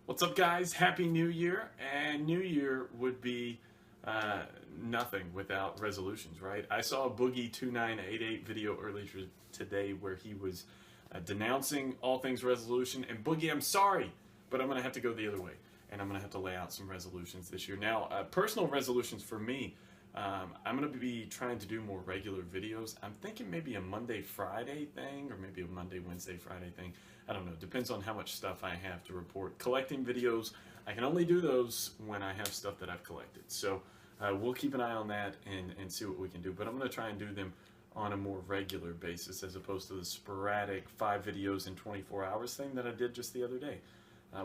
What's up, guys? Happy New Year. And New Year would be nothing without resolutions, right? I saw a Boogie2988 video earlier today where he was denouncing all things resolution. And Boogie, I'm sorry, but I'm going to have to go the other way. And I'm going to have to lay out some resolutions this year. Now, personal resolutions for me, I'm going to be trying to do more regular videos. I'm thinking maybe a Monday, Friday thing, or maybe a Monday, Wednesday, Friday thing. I don't know. Depends on how much stuff I have to report. Collecting videos, I can only do those when I have stuff that I've collected. So we'll keep an eye on that and see what we can do. But I'm going to try and do them on a more regular basis as opposed to the sporadic 5 videos in 24 hours thing that I did just the other day.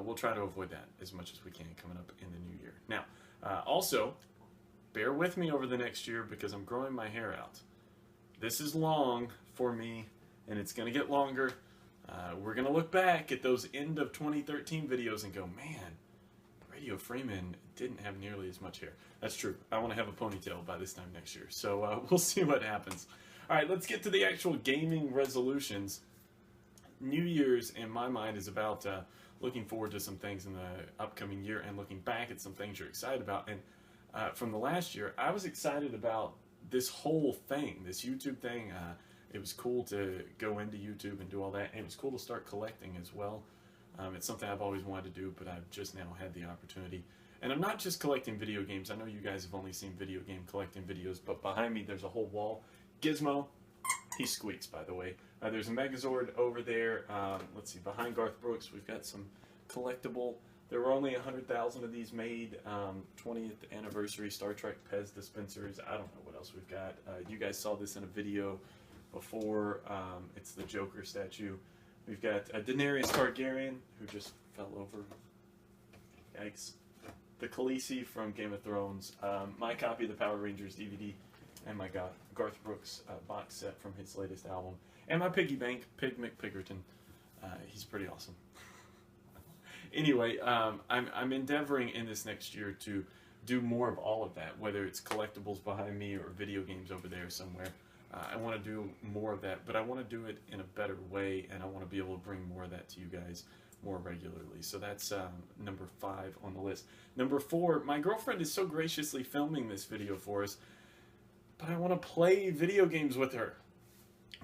We'll try to avoid that as much as we can coming up in the new year. Now, also, bear with me over the next year because I'm growing my hair out. This is long for me, and it's going to get longer. We're going to look back at those end of 2013 videos and go, man, Radio Freeman didn't have nearly as much hair. That's true. I want to have a ponytail by this time next year. So we'll see what happens. All right, let's get to the actual gaming resolutions. New Year's, in my mind, is about looking forward to some things in the upcoming year and looking back at some things you're excited about. And from the last year, I was excited about this whole thing, this YouTube thing. It was cool to go into YouTube and do all that. And it was cool to start collecting as well. It's something I've always wanted to do, but I've just now had the opportunity. And I'm not just collecting video games. I know you guys have only seen video game collecting videos, but behind me there's a whole wall. Gizmo, he squeaks, by the way. There's a Megazord over there. Let's see, behind Garth Brooks, we've got some collectible. There were only 100,000 of these made. 20th anniversary Star Trek Pez dispensers. I don't know what else we've got. You guys saw this in a video before. It's the Joker statue. We've got Daenerys Targaryen, who just fell over. Yikes. The Khaleesi from Game of Thrones. My copy of the Power Rangers DVD. And my Garth Brooks box set from his latest album. And my piggy bank, Pig McPiggerton. He's pretty awesome. Anyway, I'm endeavoring in this next year to do more of all of that, whether it's collectibles behind me or video games over there somewhere. I want to do more of that, but I want to do it in a better way, and I want to be able to bring more of that to you guys more regularly. So that's number 5 on the list. Number 4, my girlfriend is so graciously filming this video for us, but I want to play video games with her.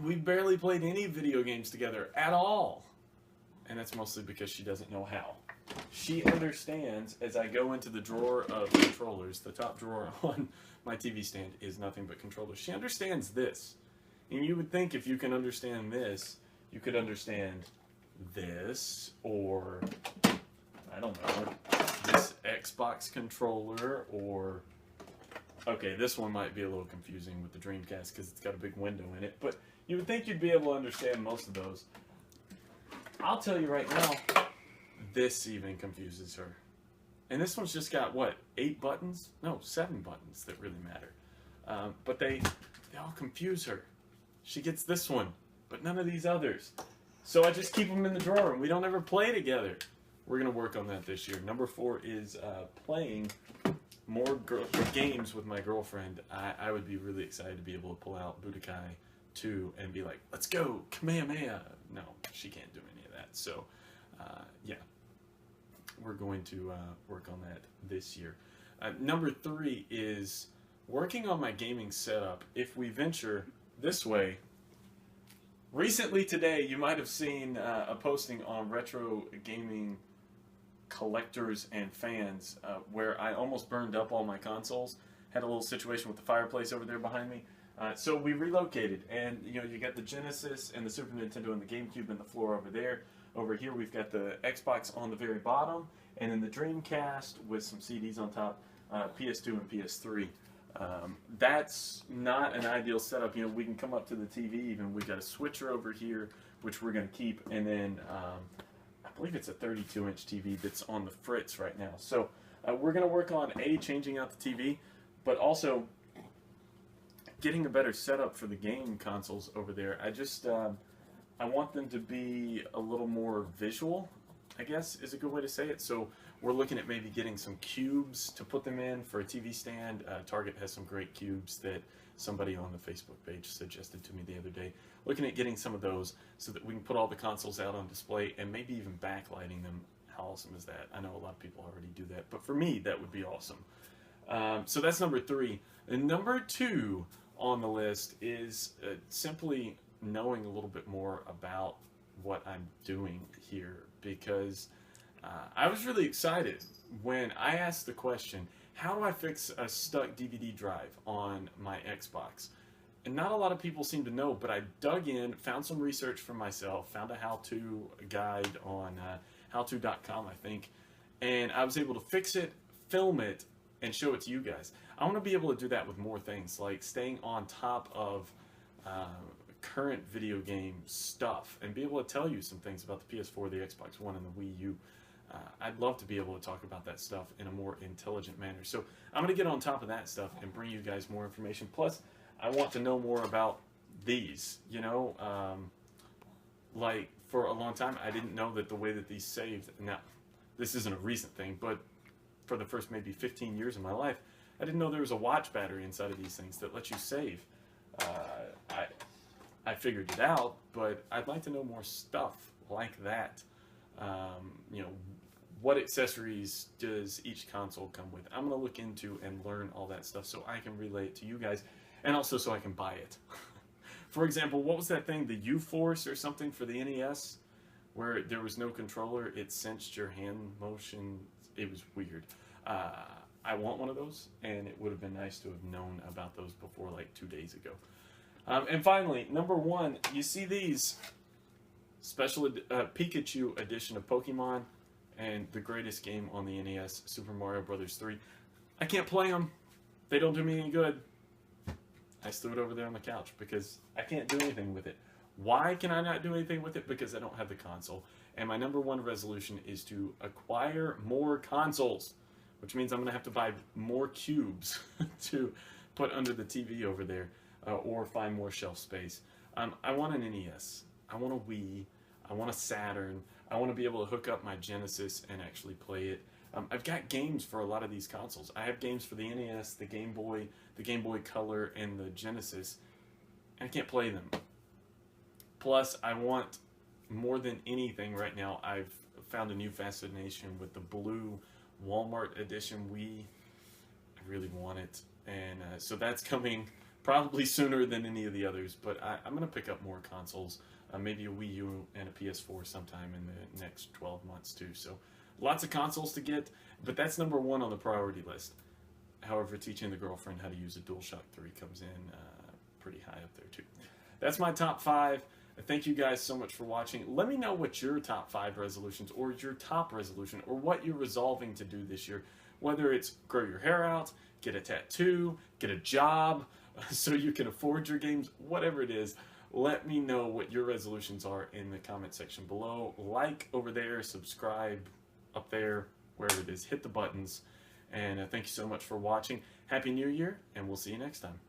We've barely played any video games together at all. And that's mostly because she doesn't know how. She understands as I go into the drawer of controllers, the top drawer on my TV stand is nothing but controllers. She understands this. And you would think if you can understand this, you could understand this, or, I don't know, this Xbox controller, or, okay, this one might be a little confusing with the Dreamcast because it's got a big window in it, but you would think you'd be able to understand most of those. I'll tell you right now, this even confuses her. And this one's just got, what, 8 buttons? No, 7 buttons that really matter. But they all confuse her. She gets this one, but none of these others. So I just keep them in the drawer, and we don't ever play together. We're going to work on that this year. Number 4 is playing more games with my girlfriend. I would be really excited to be able to pull out Budokai 2 and be like, let's go, Kamehameha. No, she can't do any of that. So, yeah, we're going to work on that this year. Number 3 is working on my gaming setup. If we venture this way, recently today, you might have seen a posting on Retro Gaming Collectors and Fans where I almost burned up all my consoles. Had a little situation with the fireplace over there behind me. So we relocated, and you got the Genesis and the Super Nintendo and the GameCube and the floor over there. Over here we've got the Xbox on the very bottom, and then the Dreamcast with some CDs on top, PS2 and PS3. That's not an ideal setup. We can come up to the TV even. We've got a switcher over here, which we're going to keep, and then I believe it's a 32-inch TV that's on the fritz right now. So we're going to work on changing out the TV, but also getting a better setup for the game consoles over there. I want them to be a little more visual, I guess is a good way to say it. So we're looking at maybe getting some cubes to put them in for a TV stand. Target has some great cubes that somebody on the Facebook page suggested to me the other day. Looking at getting some of those so that we can put all the consoles out on display and maybe even backlighting them How awesome is that? I know a lot of people already do that, but for me, that would be awesome. So that's number 3. And number 2 on the list is simply knowing a little bit more about what I'm doing here, because I was really excited when I asked the question, how do I fix a stuck DVD drive on my Xbox? And not a lot of people seem to know, but I dug in, found some research for myself, found a how-to guide on howto.com, I think, and I was able to fix it, film it, and show it to you guys. I want to be able to do that with more things, like staying on top of current video game stuff, and be able to tell you some things about the PS4, the Xbox One, and the Wii U. I'd love to be able to talk about that stuff in a more intelligent manner. So I'm going to get on top of that stuff and bring you guys more information. Plus, I want to know more about these, you know, like for a long time, I didn't know that the way that these saved, now, this isn't a recent thing, but for the first maybe 15 years of my life, I didn't know there was a watch battery inside of these things that lets you save. I figured it out, but I'd like to know more stuff like that. You know, what accessories does each console come with? I'm going to look into and learn all that stuff so I can relay it to you guys, and also so I can buy it. For example, what was that thing, the U-Force or something for the NES, where there was no controller, it sensed your hand motion? It was weird. I want one of those, and it would have been nice to have known about those before like 2 days ago. And finally, number 1, you see these special Pikachu edition of Pokemon and the greatest game on the NES, Super Mario Bros. 3. I can't play them. They don't do me any good. I just threw it over there on the couch because I can't do anything with it. Why can I not do anything with it? Because I don't have the console. And my number 1 resolution is to acquire more consoles, which means I'm going to have to buy more cubes to put under the TV over there, or find more shelf space. I want an NES. I want a Wii. I want a Saturn. I want to be able to hook up my Genesis and actually play it. I've got games for a lot of these consoles. I have games for the NES, the Game Boy Color, and the Genesis. And I can't play them. Plus, I want, more than anything right now, I've found a new fascination with the blue Walmart edition Wii. I really want it. And so that's coming probably sooner than any of the others. But I'm going to pick up more consoles. Maybe a Wii U and a PS4 sometime in the next 12 months too. So lots of consoles to get, but that's number 1 on the priority list. However, teaching the girlfriend how to use a DualShock 3 comes in pretty high up there too. That's my top 5. Thank you guys so much for watching. Let me know what your top 5 resolutions, or your top resolution, or what you're resolving to do this year. Whether it's grow your hair out, get a tattoo, get a job so you can afford your games, whatever it is. Let me know what your resolutions are in the comment section below. Like over there, subscribe up there, wherever it is. Hit the buttons. And thank you so much for watching. Happy New Year, and we'll see you next time.